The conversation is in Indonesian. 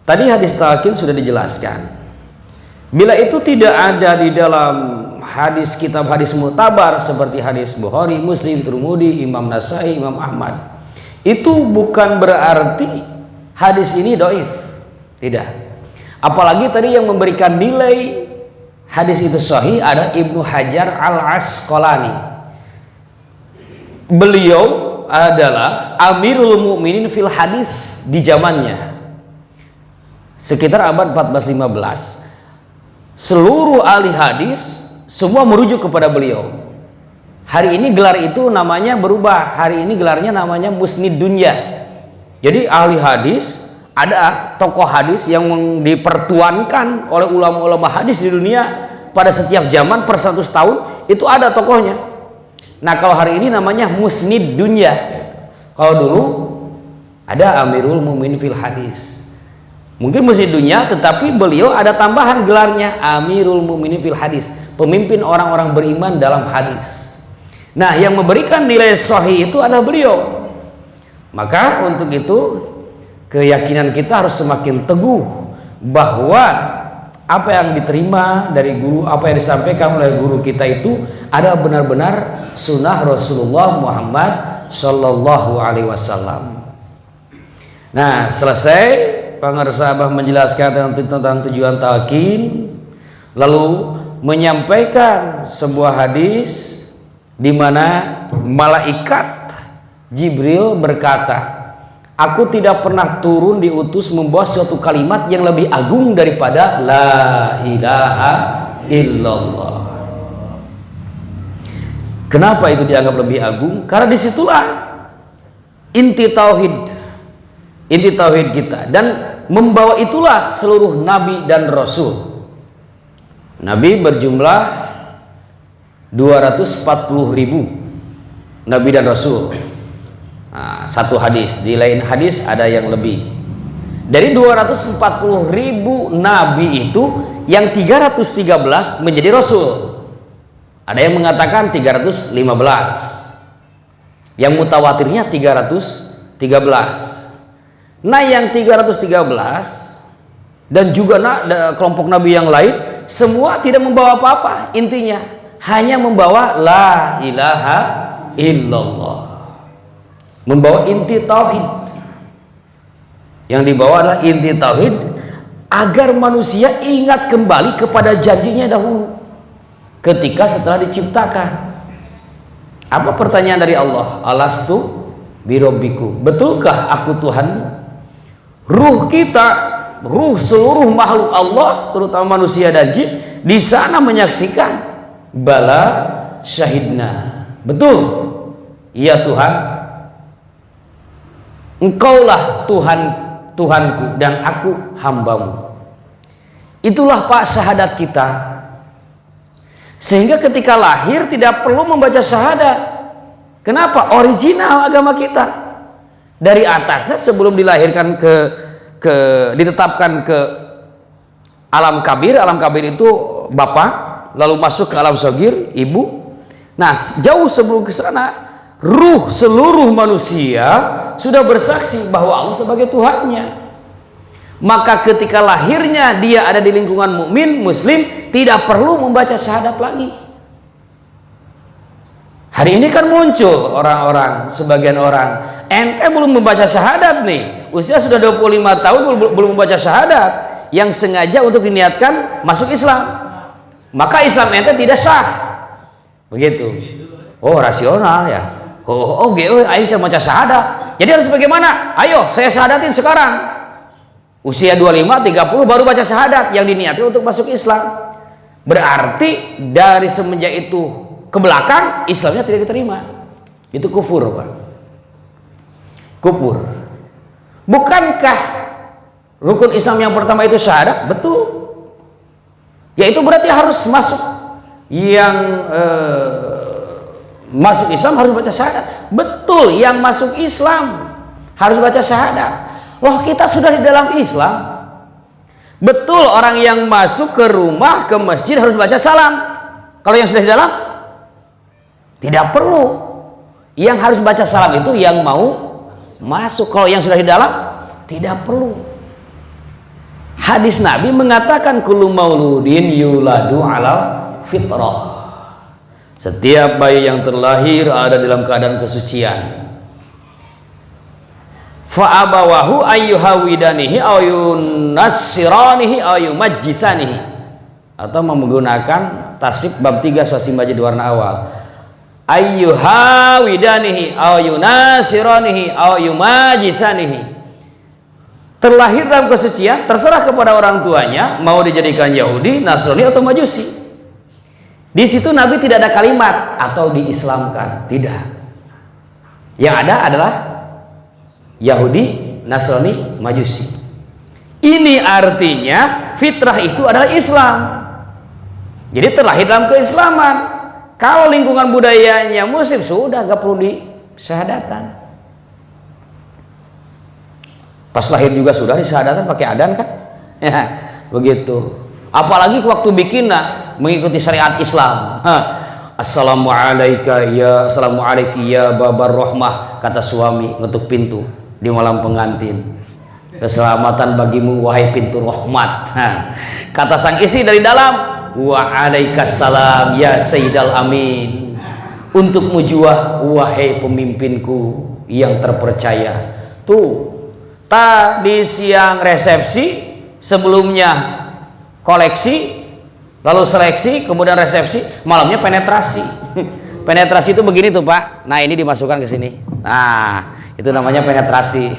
Tadi hadis talqin sudah dijelaskan. Bila itu tidak ada di dalam hadis kitab hadis mutabar seperti hadis Bukhari, Muslim, Tirmidzi, Imam Nasai, Imam Ahmad, itu bukan berarti hadis ini dhaif. Tidak. Apalagi tadi yang memberikan nilai hadis itu sahih ada Ibnu Hajar Al-Asqalani. Beliau adalah Amirul Mukminin fil hadis di zamannya, sekitar abad 14-15. Seluruh ahli hadis semua merujuk kepada beliau. Hari ini gelar itu namanya berubah. Hari ini gelarnya namanya Musnid Dunya. Jadi ahli hadis, ada tokoh hadis yang dipertuankan oleh ulama-ulama hadis di dunia pada setiap zaman per 100 tahun itu ada tokohnya. Nah kalau hari ini namanya Musnid Dunya. Kalau dulu ada Amirul Mukminin fil hadis. Mungkin Musnid Dunya, tetapi beliau ada tambahan gelarnya Amirul Mukminin fil hadis, pemimpin orang-orang beriman dalam hadis. Nah yang memberikan nilai sahih itu adalah beliau. Maka untuk itu keyakinan kita harus semakin teguh bahwa apa yang diterima dari guru, apa yang disampaikan oleh guru kita itu adalah benar-benar sunnah Rasulullah Muhammad Sallallahu Alaihi Wasallam. Nah selesai pengarsa Abah menjelaskan tentang tujuan talqin, lalu menyampaikan sebuah hadis di mana malaikat Jibril berkata, aku tidak pernah turun diutus membawa suatu kalimat yang lebih agung daripada la ilaha illallah. Kenapa itu dianggap lebih agung? Karena disitulah inti tauhid kita, dan membawa itulah seluruh nabi dan rasul. Nabi berjumlah 240.000 nabi dan rasul. Nah, satu hadis, di lain hadis ada yang lebih. Dari 240.000 nabi itu yang 313 menjadi rasul. Ada yang mengatakan 315. Yang mutawatirnya 313. Nah yang 313 dan juga kelompok nabi yang lain semua tidak membawa apa-apa, intinya hanya membawa la ilaha illallah, membawa inti tauhid. Yang dibawa adalah inti tauhid agar manusia ingat kembali kepada janjinya dahulu ketika setelah diciptakan. Apa pertanyaan dari Allah? Alastu birabbikum, betulkah aku Tuhanmu? Ruh kita, ruh seluruh makhluk Allah, terutama manusia dan jin, di sana menyaksikan bala syahidna. Betul, iya Tuhan, Engkaulah Tuhanku dan aku hambamu. Itulah Pak syahadat kita. Sehingga ketika lahir tidak perlu membaca syahadat. Kenapa? Original agama kita. Dari atasnya sebelum dilahirkan ditetapkan ke alam kabir. Alam kabir itu bapak, lalu masuk ke alam shogir, ibu. Nah jauh sebelum ke sana, ruh seluruh manusia sudah bersaksi bahwa Allah sebagai Tuhannya. Maka ketika lahirnya dia ada di lingkungan mukmin muslim, tidak perlu membaca syahadat lagi. Hari ini kan muncul orang-orang, sebagian orang, ente belum membaca syahadat nih, usia sudah 25 tahun belum membaca syahadat, yang sengaja untuk diniatkan masuk Islam, maka Islam ente tidak sah. Begitu. Oh rasional ya. Aing cuma baca syahadat. Jadi harus bagaimana? Ayo saya syahadatin sekarang. Usia 25, 30 baru baca syahadat yang diniatkan untuk masuk Islam. Berarti dari semenjak itu ke belakang Islamnya tidak diterima. Itu kufur, Pak. Kufur. Bukankah rukun Islam yang pertama itu syahadat? Betul. Yaitu berarti harus masuk yang masuk Islam harus baca syahadat. Betul, yang masuk Islam harus baca syahadat. Loh, kita sudah di dalam Islam. Betul, orang yang masuk ke rumah, ke masjid harus baca salam. Kalau yang sudah di dalam tidak perlu. Yang harus baca salam itu yang mau masuk. Kalau yang sudah di dalam tidak perlu. Hadis Nabi mengatakan kullu mauludin yuladu ala fitrah. Setiap bayi yang terlahir ada dalam keadaan kesucian. Fa abawahu ayyuhawidanihi aw yunassiranihi aw yumajjisanihi, atau menggunakan tasrif bab 3 swasi majid warna awal. Ayyuhawidanihi aw yunassiranihi aw yumajjisanihi. Terlahir dalam kesucian, terserah kepada orang tuanya mau dijadikan Yahudi, Nasrani atau Majusi. Di situ Nabi tidak ada kalimat atau diislamkan, tidak. Yang ada adalah Yahudi, Nasrani, Majusi. Ini artinya fitrah itu adalah Islam. Jadi terlahir dalam keislaman. Kalau lingkungan budayanya Muslim, sudah gak perlu disyahadatan. Pas lahir juga sudah disyahadatan pakai adan kan? Ya, begitu. Apalagi waktu bikin mengikuti syariat Islam. Assalamualaikum ya babar rahmah, kata suami ngetuk pintu di malam pengantin. Keselamatan bagimu wahai pintu rahmat. Kata sang istri dari dalam, wa alaikassalam ya sayyidal amin. Untukmu jua wahai pemimpinku yang terpercaya. Tuh, tadi siang resepsi, sebelumnya koleksi, lalu seleksi, kemudian resepsi, malamnya penetrasi. Penetrasi itu begini tuh Pak. Nah ini dimasukkan ke sini. Nah itu namanya penetrasi.